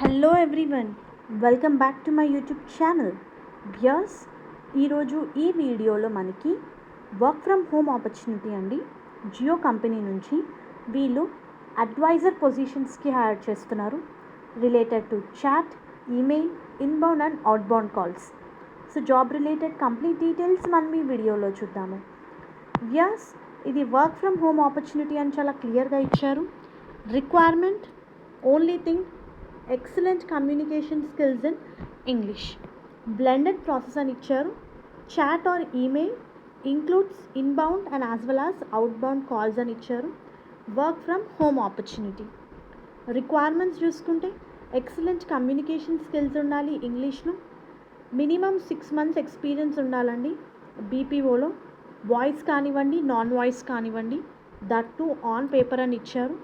Hello everyone, welcome back to my YouTube channel. Viewers, ఈరోజు ఈ వీడియోలో మనకి వర్క్ ఫ్రమ్ హోమ్ ఆపర్చునిటీ అండి. జియో కంపెనీ నుంచి వీళ్ళు అడ్వైజర్ పొజిషన్స్కి హైర్ చేస్తున్నారు, related to chat, email, inbound and outbound calls. So job related complete details మనం ఈ వీడియోలో చూద్దాము. వ్యూయర్స్, ఇది వర్క్ ఫ్రమ్ హోమ్ ఆపర్చునిటీ అని చాలా క్లియర్గా ఇచ్చారు. Requirement only thing excellent communication skills in English. Blended process అని ఇచ్చారు. Chat or email includes inbound and as well as outbound calls అని ఇచ్చారు. Work from home opportunity. Requirements చూసుకుంటే ఎక్సలెంట్ కమ్యూనికేషన్ స్కిల్స్ ఉండాలి ఇంగ్లీష్లో. మినిమం 6 months ఎక్స్పీరియన్స్ ఉండాలండి బీపీఓలో. Voice కానివ్వండి, నాన్ వాయిస్ కానివ్వండి, దట్ టు ఆన్ పేపర్ అని ఇచ్చారు.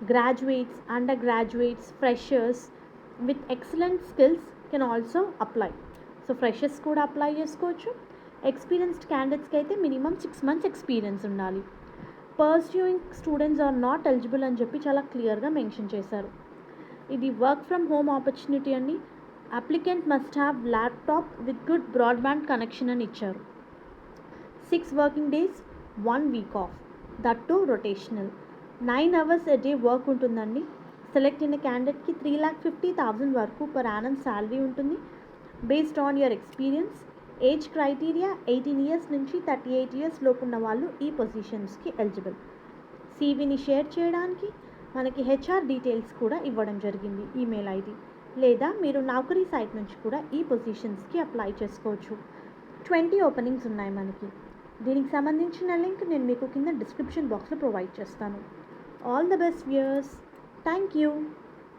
Graduates, undergraduates, freshers with excellent skills can also apply. So freshers కూడా అప్లై చేసుకోవచ్చు. ఎక్స్పీరియన్స్డ్ క్యాండిడేట్స్కి అయితే మినిమం 6 months ఎక్స్పీరియన్స్ ఉండాలి. Pursuing students are not eligible అని చెప్పి చాలా క్లియర్గా మెన్షన్ చేశారు. ఇది వర్క్ ఫ్రమ్ హోమ్ ఆపర్చునిటీ అండి. Applicant must have laptop with good broadband connection అని ఇచ్చారు. 6 working days, 1 week off, that too rotational. 9 hours a day work ఉంటుందండి. సెలెక్ట్ అయిన క్యాండిడేట్కి 3,50,000 వరకు పర్ యానం శాలరీ ఉంటుంది. Based on your experience. Age criteria 18 years నుంచి 38 years లోపు ఉన్న వాళ్ళు ఈ పొజిషన్స్కి ఎలిజిబుల్. సీవీని షేర్ చేయడానికి మనకి హెచ్ఆర్ డీటెయిల్స్ కూడా ఇవ్వడం జరిగింది, ఈమెయిల్ ఐడి. లేదా మీరు నౌకరీ సైట్ నుంచి కూడా ఈ పొజిషన్స్కి అప్లై చేసుకోవచ్చు. 20 openings ఉన్నాయి మనకి. దీనికి సంబంధించిన లింక్ నేను మీకు కింద డిస్క్రిప్షన్ బాక్స్లో ప్రొవైడ్ చేస్తాను. All the best viewers. Thank you.